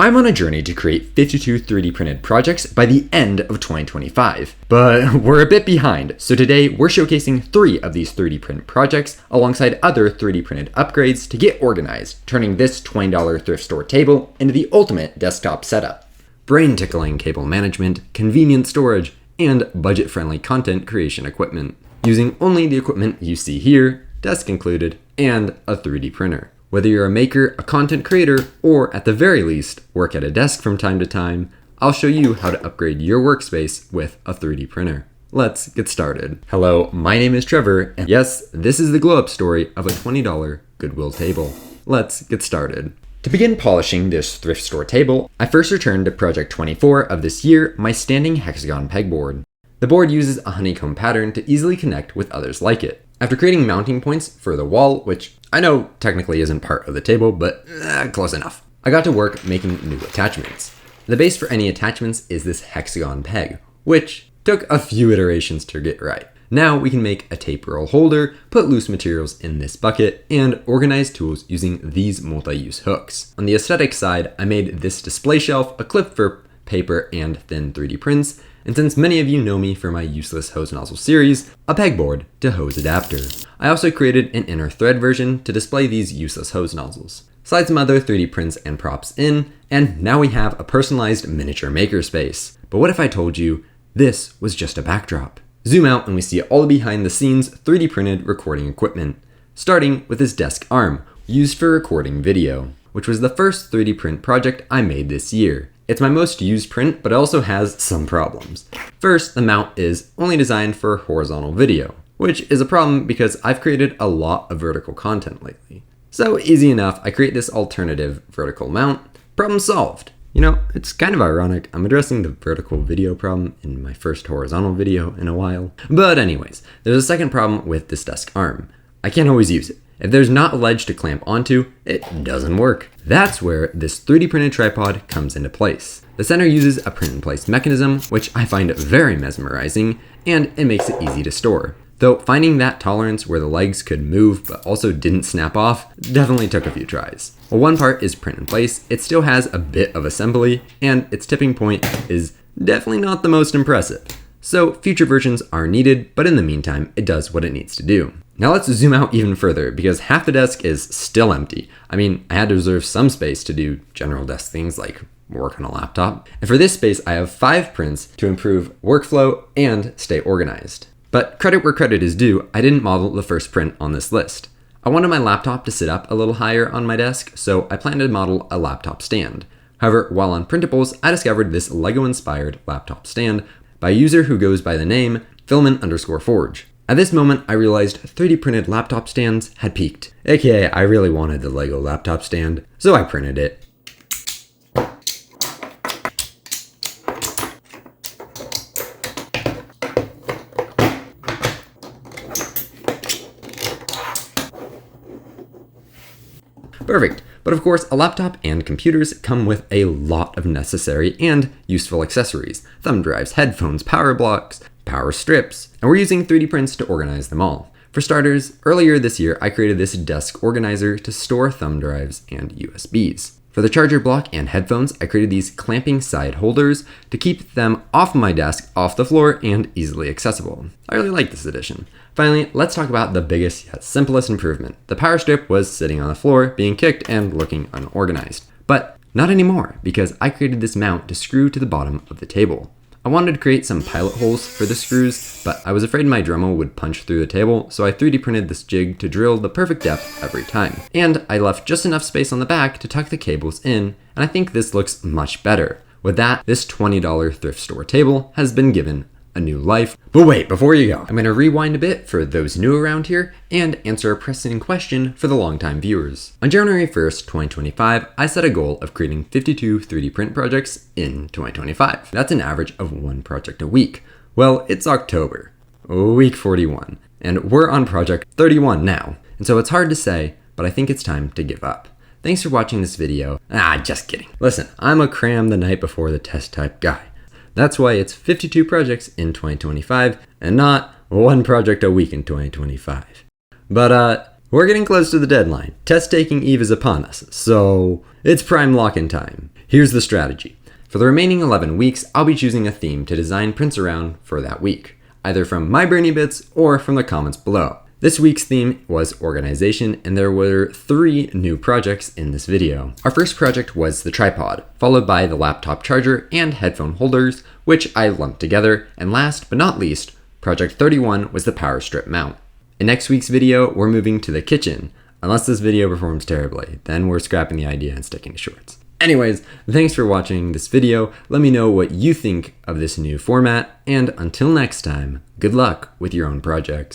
I'm on a journey to create 52 3D printed projects by the end of 2025, but we're a bit behind, so today we're showcasing 3 of these 3D print projects alongside other 3D printed upgrades to get organized, turning this $20 thrift store table into the ultimate desktop setup. Brain-tickling cable management, convenient storage, and budget-friendly content creation equipment, using only the equipment you see here, desk included, and a 3D printer. Whether you're a maker, a content creator, or at the very least, work at a desk from time to time, I'll show you how to upgrade your workspace with a 3D printer. Let's get started. Hello, my name is Trevor, and yes, this is the glow-up story of a $20 Goodwill table. Let's get started. To begin polishing this thrift store table, I first returned to project 24 of this year, my standing Hexagon pegboard. The board uses a honeycomb pattern to easily connect with others like it. After creating mounting points for the wall, which I know technically isn't part of the table, but close enough, I got to work making new attachments. The base for any attachments is this Hexagon peg, which took a few iterations to get right. Now we can make a tape roll holder, put loose materials in this bucket, and organize tools using these multi-use hooks. On the aesthetic side, I made this display shelf, a clip for paper and thin 3D prints, and since many of you know me for my useless hose nozzle series, a pegboard to hose adapter. I also created an inner thread version to display these useless hose nozzles. Slide some other 3D prints and props in, and now we have a personalized miniature makerspace. But what if I told you this was just a backdrop? Zoom out and we see all the behind the scenes 3D printed recording equipment, starting with this desk arm, used for recording video, which was the first 3D print project I made this year. It's my most used print, but it also has some problems. First, the mount is only designed for horizontal video, which is a problem because I've created a lot of vertical content lately. So easy enough, I create this alternative vertical mount. Problem solved. You know, it's kind of ironic. I'm addressing the vertical video problem in my first horizontal video in a while. But anyways, there's a second problem with this desk arm. I can't always use it. If there's not a ledge to clamp onto, it doesn't work. That's where this 3D printed tripod comes into place. The center uses a print in place mechanism, which I find very mesmerizing, and it makes it easy to store. Though finding that tolerance where the legs could move but also didn't snap off definitely took a few tries. While one part is print in place, it still has a bit of assembly, and its tipping point is definitely not the most impressive. So future versions are needed, but in the meantime, it does what it needs to do. Now let's zoom out even further because half the desk is still empty. I mean, I had to reserve some space to do general desk things like work on a laptop. And for this space, I have 5 prints to improve workflow and stay organized. But credit where credit is due, I didn't model the first print on this list. I wanted my laptop to sit up a little higher on my desk, so I planned to model a laptop stand. However, while on printables, I discovered this Lego-inspired laptop stand by a user who goes by the name Filament_Forge. At this moment, I realized 3D printed laptop stands had peaked. AKA, I really wanted the Lego laptop stand, so I printed it. Perfect. But of course, a laptop and computers come with a lot of necessary and useful accessories. Thumb drives, headphones, power blocks, power strips, and we're using 3D prints to organize them all. For starters, earlier this year, I created this desk organizer to store thumb drives and USBs. For the charger block and headphones, I created these clamping side holders to keep them off my desk, off the floor, and easily accessible. I really like this addition. Finally, let's talk about the biggest yet simplest improvement. The power strip was sitting on the floor, being kicked and looking unorganized. But not anymore, because I created this mount to screw to the bottom of the table. I wanted to create some pilot holes for the screws, but I was afraid my Dremel would punch through the table, so I 3D printed this jig to drill the perfect depth every time. And I left just enough space on the back to tuck the cables in, and I think this looks much better. With that, this $20 thrift store table has been given a new life. But wait, before you go, I'm going to rewind a bit for those new around here and answer a pressing question for the longtime viewers. On January 1st, 2025, I set a goal of creating 52 3D print projects in 2025. That's an average of 1 project a week. Well, it's October, week 41, and we're on project 31 now. And so it's hard to say, but I think it's time to give up. Thanks for watching this video. Just kidding. Listen, I'm a cram the night before the test type guy. That's why it's 52 projects in 2025 and not 1 project a week in 2025. But we're getting close to the deadline. Test taking eve is upon us, so it's prime lock-in time. Here's the strategy. For the remaining 11 weeks, I'll be choosing a theme to design prints around for that week, either from my brainy bits or from the comments below. This week's theme was organization, and there were 3 new projects in this video. Our first project was the tripod, followed by the laptop charger and headphone holders, which I lumped together, and last but not least, project 31 was the power strip mount. In next week's video, we're moving to the kitchen. Unless this video performs terribly, then we're scrapping the idea and sticking to shorts. Anyways, thanks for watching this video. Let me know what you think of this new format, and until next time, good luck with your own projects.